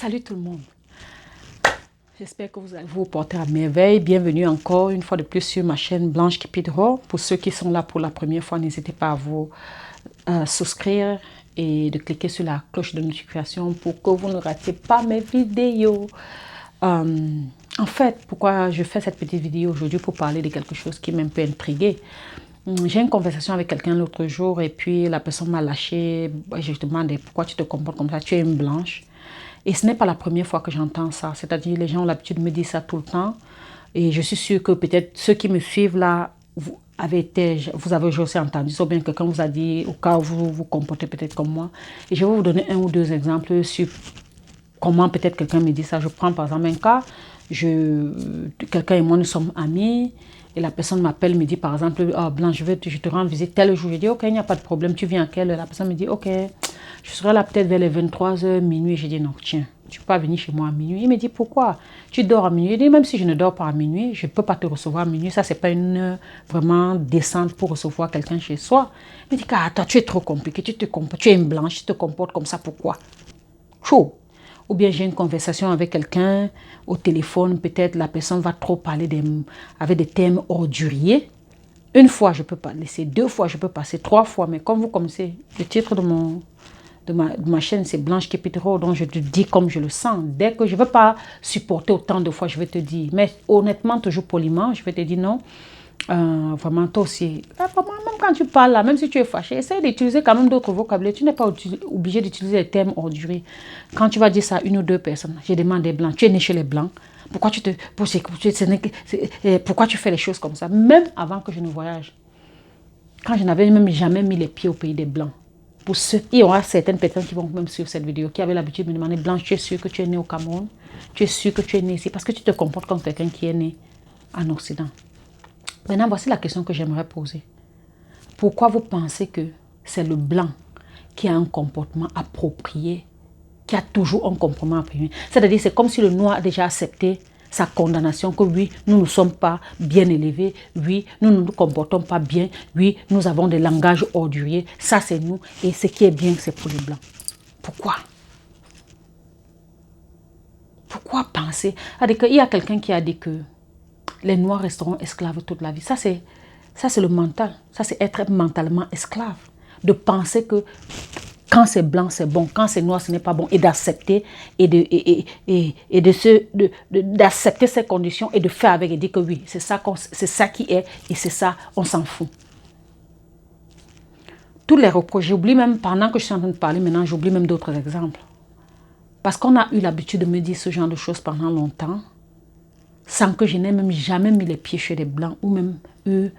Salut tout le monde. J'espère que vous allez vous porter à merveille. Bienvenue encore une fois de plus sur ma chaîne Blanche Kipidro. Pour ceux qui sont là pour la première fois, n'hésitez pas à vous souscrire et de cliquer sur la cloche de notification pour que vous ne ratiez pas mes vidéos. En fait, pourquoi je fais cette petite vidéo aujourd'hui? Pour parler de quelque chose qui m'a un peu intriguée. J'ai une conversation avec quelqu'un l'autre jour et puis la personne m'a lâché. Je lui demandais pourquoi tu te comportes comme ça, tu es une blanche. Et ce n'est pas la première fois que j'entends ça. C'est-à-dire les gens ont l'habitude de me dire ça tout le temps. Et je suis sûre que peut-être ceux qui me suivent là, vous avez aussi entendu ça, ou bien quelqu'un vous a dit, au cas où vous vous comportez peut-être comme moi. Et je vais vous donner un ou deux exemples sur comment peut-être quelqu'un me dit ça. Je prends par exemple un cas, quelqu'un et moi nous sommes amis. Et la personne m'appelle, me dit par exemple, oh, Blanche, je te rends visite tel jour. Je dis, ok, il n'y a pas de problème, tu viens à quelle heure? La personne me dit, ok, je serai là peut-être vers les 23h, minuit. Je dis, non, tiens, tu ne peux pas venir chez moi à minuit. Il me dit, pourquoi? Tu dors à minuit? Je dis, même si je ne dors pas à minuit, je ne peux pas te recevoir à minuit. Ça, ce n'est pas une heure vraiment décente pour recevoir quelqu'un chez soi. Il me dit, ah, toi, tu es trop compliqué, tu es une blanche, tu te comportes comme ça, pourquoi? Chaud. Ou bien j'ai une conversation avec quelqu'un au téléphone, peut-être la personne va trop parler avec des thèmes orduriers. Une fois, je peux pas laisser, deux fois, je peux passer, trois fois. Mais comme vous connaissez, le titre de ma chaîne, c'est Blanche Kipidro, donc je te dis comme je le sens. Dès que je ne veux pas supporter autant de fois, je vais te dire. Mais honnêtement, toujours poliment, je vais te dire non. Vraiment, toi aussi, vraiment, même quand tu parles là, même si tu es fâché, essaye d'utiliser quand même d'autres vocabulaires. Tu n'es pas obligé d'utiliser les termes orduriers. Quand tu vas dire ça à une ou deux personnes, je demande des blancs, tu es né chez les blancs, pourquoi pourquoi tu fais les choses comme ça? Même avant que je ne voyage, quand je n'avais même jamais mis les pieds au pays des blancs. Pour ceux, il y aura certaines personnes qui vont même suivre cette vidéo, qui avaient l'habitude de me demander, Blanche, tu es sûr que tu es né au Cameroun? Tu es sûr que tu es né ici? Parce que tu te comportes comme quelqu'un qui est né en Occident. Maintenant, voici la question que j'aimerais poser. Pourquoi vous pensez que c'est le blanc qui a un comportement approprié, qui a toujours un comportement approprié? C'est-à-dire, c'est comme si le noir a déjà accepté sa condamnation, que oui, nous ne sommes pas bien élevés, oui, nous ne nous comportons pas bien, oui, nous avons des langages orduriers, ça c'est nous, et ce qui est bien, c'est pour les blancs. Pourquoi? Pourquoi penser? Il y a quelqu'un qui a dit que les noirs resteront esclaves toute la vie. Ça, c'est le mental. Ça, c'est être mentalement esclave. De penser que quand c'est blanc, c'est bon. Quand c'est noir, ce n'est pas bon. Et d'accepter d'accepter ces conditions et de faire avec et dire que oui, c'est ça qui est et c'est ça, on s'en fout. Tous les reproches, j'oublie même, pendant que je suis en train de parler maintenant, j'oublie même d'autres exemples. Parce qu'on a eu l'habitude de me dire ce genre de choses pendant longtemps, sans que je n'ai même jamais mis les pieds chez les blancs ou même eu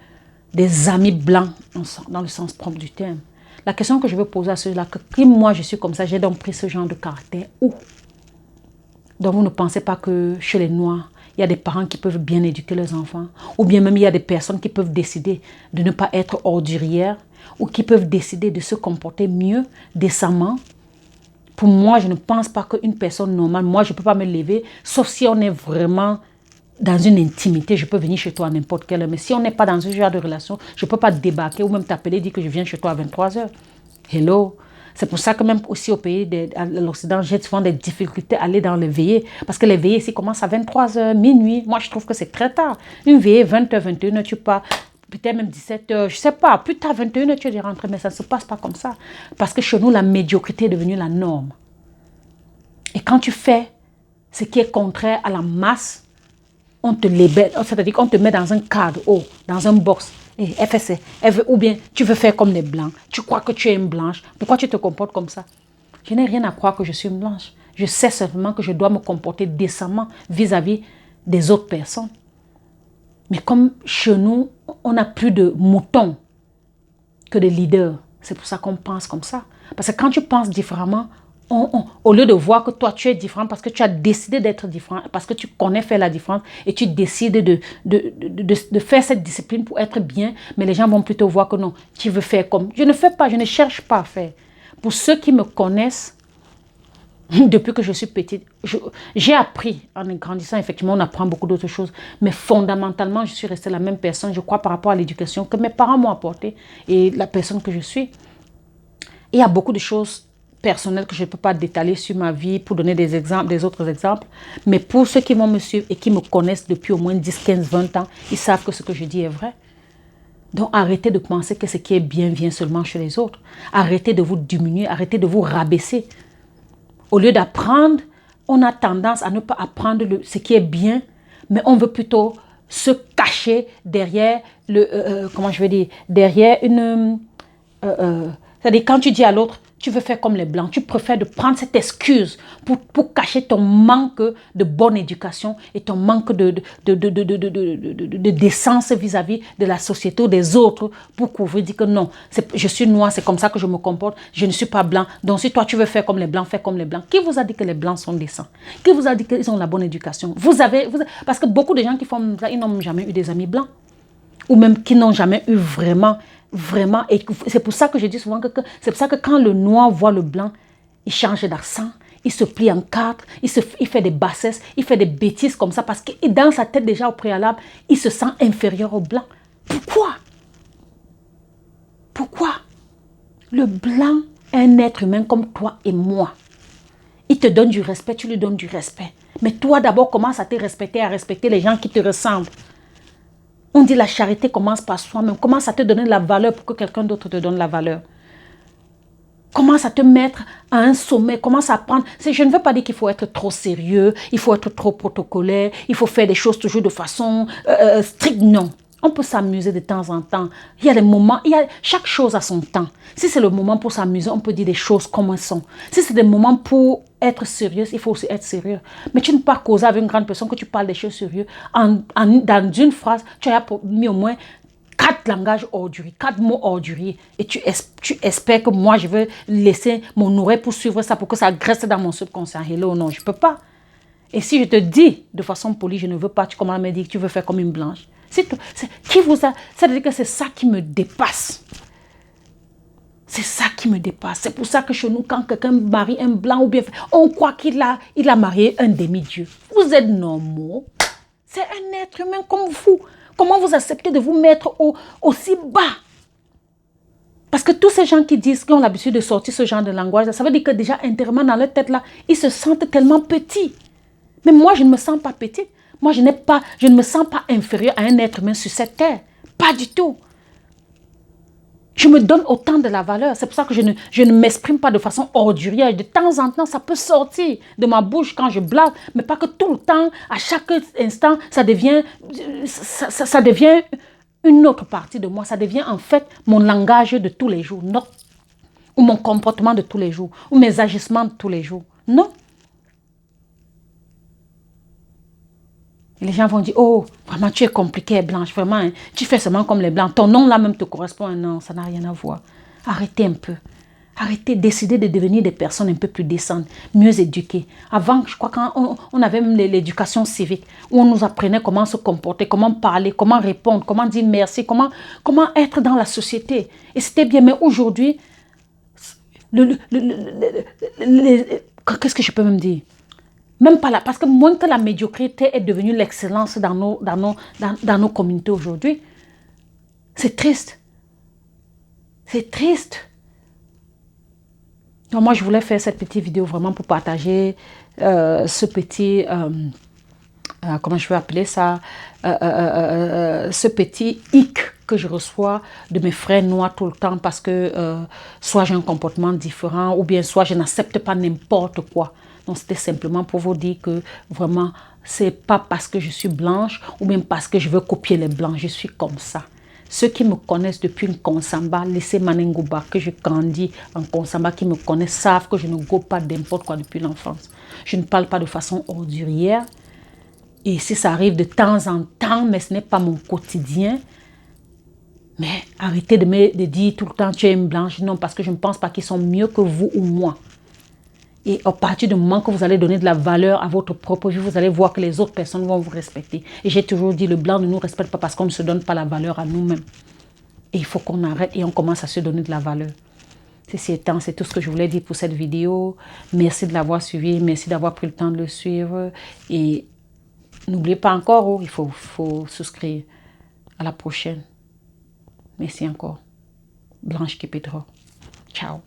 des amis blancs dans le sens propre du terme. La question que je veux poser à ceux-là, que moi je suis comme ça, j'ai donc pris ce genre de caractère où? Donc vous ne pensez pas que chez les noirs, il y a des parents qui peuvent bien éduquer leurs enfants, ou bien même il y a des personnes qui peuvent décider de ne pas être ordurières, ou qui peuvent décider de se comporter mieux, décemment. Pour moi, je ne pense pas qu'une personne normale, moi je ne peux pas me lever, sauf si on est vraiment dans une intimité, je peux venir chez toi à n'importe quelle heure. Mais si on n'est pas dans ce genre de relation, je ne peux pas débarquer ou même t'appeler et dire que je viens chez toi à 23h. Hello. C'est pour ça que même aussi au pays de l'Occident, j'ai souvent des difficultés à aller dans les veillées. Parce que les veillées ici commencent à 23h, minuit. Moi, je trouve que c'est très tard. Une veillée, 20h, 21h, tu pars. Peut-être même 17h, je ne sais pas. Plus tard, 21h, tu es rentré. Mais ça ne se passe pas comme ça. Parce que chez nous, la médiocrité est devenue la norme. Et quand tu fais ce qui est contraire à la masse, on te libère, c'est-à-dire qu'on te met dans un cadre, dans un box. Et elle fait ça. Ou bien tu veux faire comme les blancs. Tu crois que tu es une blanche. Pourquoi tu te comportes comme ça? Je n'ai rien à croire que je suis une blanche. Je sais seulement que je dois me comporter décemment vis-à-vis des autres personnes. Mais comme chez nous, on a plus de moutons que de leaders. C'est pour ça qu'on pense comme ça. Parce que quand tu penses différemment, au lieu de voir que toi tu es différent parce que tu as décidé d'être différent, parce que tu connais faire la différence et tu décides de faire cette discipline pour être bien, mais les gens vont plutôt voir que non, tu veux faire comme... Je ne fais pas, je ne cherche pas à faire. Pour ceux qui me connaissent, depuis que je suis petite, j'ai appris en grandissant, effectivement on apprend beaucoup d'autres choses, mais fondamentalement je suis restée la même personne, je crois, par rapport à l'éducation que mes parents m'ont apportée et la personne que je suis. Il y a beaucoup de choses personnel que je ne peux pas détailler sur ma vie pour donner des exemples, des autres exemples. Mais pour ceux qui vont me suivre et qui me connaissent depuis au moins 10, 15, 20 ans, ils savent que ce que je dis est vrai. Donc arrêtez de penser que ce qui est bien vient seulement chez les autres. Arrêtez de vous diminuer, arrêtez de vous rabaisser. Au lieu d'apprendre, on a tendance à ne pas apprendre ce qui est bien, mais on veut plutôt se cacher derrière comment je vais dire, derrière une... c'est-à-dire quand tu dis à l'autre, tu veux faire comme les Blancs, tu préfères de prendre cette excuse pour cacher ton manque de bonne éducation et ton manque de décence vis-à-vis de la société ou des autres pour couvrir, dire que non, je suis noir, c'est comme ça que je me comporte, je ne suis pas blanc. Donc si toi tu veux faire comme les Blancs, fais comme les Blancs. Qui vous a dit que les Blancs sont décents? Qui vous a dit qu'ils ont la bonne éducation? Parce que beaucoup de gens qui font ça, ils n'ont jamais eu des amis blancs. Ou même qui n'ont jamais eu vraiment, et c'est pour ça que je dis souvent que c'est pour ça que quand le noir voit le blanc, il change d'accent, il se plie en quatre, il fait des bassesses, il fait des bêtises comme ça, parce que dans sa tête déjà au préalable, il se sent inférieur au blanc. Pourquoi? Le blanc est un être humain comme toi et moi. Il te donne du respect, tu lui donnes du respect. Mais toi d'abord, commence à te respecter, à respecter les gens qui te ressemblent. On dit la charité commence par soi-même. Commence à te donner la valeur pour que quelqu'un d'autre te donne la valeur. Commence à te mettre à un sommet. Commence à apprendre. Je ne veux pas dire qu'il faut être trop sérieux, il faut être trop protocolaire, il faut faire des choses toujours de façon stricte. Non. On peut s'amuser de temps en temps. Il y a des moments, chaque chose a son temps. Si c'est le moment pour s'amuser, on peut dire des choses comme elles sont. Si c'est des moments pour être sérieux, il faut aussi être sérieux. Mais tu ne peux pas causer avec une grande personne que tu parles des choses sérieuses. Dans une phrase, tu as mis au moins 4 langages orduriers, 4 mots orduriers. Et tu espères que moi, je vais laisser mon oreille pour suivre ça, pour que ça graisse dans mon subconscient. Hello, non, je ne peux pas. Et si je te dis de façon polie, je ne veux pas, tu commences à me dire que tu veux faire comme une blanche. Qui vous a... C'est-à-dire que c'est ça qui me dépasse. C'est ça qui me dépasse. C'est pour ça que chez nous, quand quelqu'un marie un blanc ou bien... On croit qu'il a marié un demi-dieu. Vous êtes normaux. C'est un être humain comme vous. Comment vous acceptez de vous mettre aussi bas? Parce que tous ces gens qui disent, qui ont l'habitude de sortir ce genre de langage, ça veut dire que déjà intérieurement dans leur tête là, ils se sentent tellement petits. Mais moi, je ne me sens pas petite. Moi, je ne me sens pas inférieure à un être humain sur cette terre. Pas du tout. Je me donne autant de la valeur. C'est pour ça que je ne m'exprime pas de façon ordurière. De temps en temps, ça peut sortir de ma bouche quand je blague, mais pas que tout le temps, à chaque instant, ça devient une autre partie de moi. Ça devient en fait mon langage de tous les jours. Non. Ou mon comportement de tous les jours. Ou mes agissements de tous les jours. Non. Et les gens vont dire, oh, vraiment, tu es compliquée, Blanche, vraiment, hein, tu fais seulement comme les Blancs. Ton nom là même te correspond. Non, ça n'a rien à voir. Arrêtez un peu. Arrêtez, décidez de devenir des personnes un peu plus décentes, mieux éduquées. Avant, je crois qu'on avait même l'éducation civique, où on nous apprenait comment se comporter, comment parler, comment répondre, comment dire merci, comment être dans la société. Et c'était bien, mais aujourd'hui, qu'est-ce que je peux même dire? Même pas là, parce que moins que la médiocrité est devenue l'excellence dans nos communautés aujourd'hui, c'est triste. C'est triste. Donc moi, je voulais faire cette petite vidéo vraiment pour partager ce petit, comment je vais appeler ça, ce petit hic que je reçois de mes frères noirs tout le temps parce que soit j'ai un comportement différent ou bien soit je n'accepte pas n'importe quoi. Donc, c'était simplement pour vous dire que vraiment, c'est pas parce que je suis blanche ou même parce que je veux copier les blancs. Je suis comme ça. Ceux qui me connaissent depuis une Konsamba, lycée Manengouba, que je grandis en Konsamba, qui me connaissent, savent que je ne go pas n'importe quoi depuis l'enfance. Je ne parle pas de façon ordurière. Et si ça arrive de temps en temps, mais ce n'est pas mon quotidien. Mais arrêtez de dire tout le temps tu es une blanche. Non, parce que je ne pense pas qu'ils sont mieux que vous ou moi. Et à partir du moment que vous allez donner de la valeur à votre propre vie, vous allez voir que les autres personnes vont vous respecter. Et j'ai toujours dit, le blanc ne nous respecte pas parce qu'on ne se donne pas la valeur à nous-mêmes. Et il faut qu'on arrête et on commence à se donner de la valeur. Ceci étant, c'est tout ce que je voulais dire pour cette vidéo. Merci de l'avoir suivi, merci d'avoir pris le temps de le suivre. Et n'oubliez pas encore, il faut souscrire. À la prochaine. Merci encore. Blanche Kipetro. Ciao.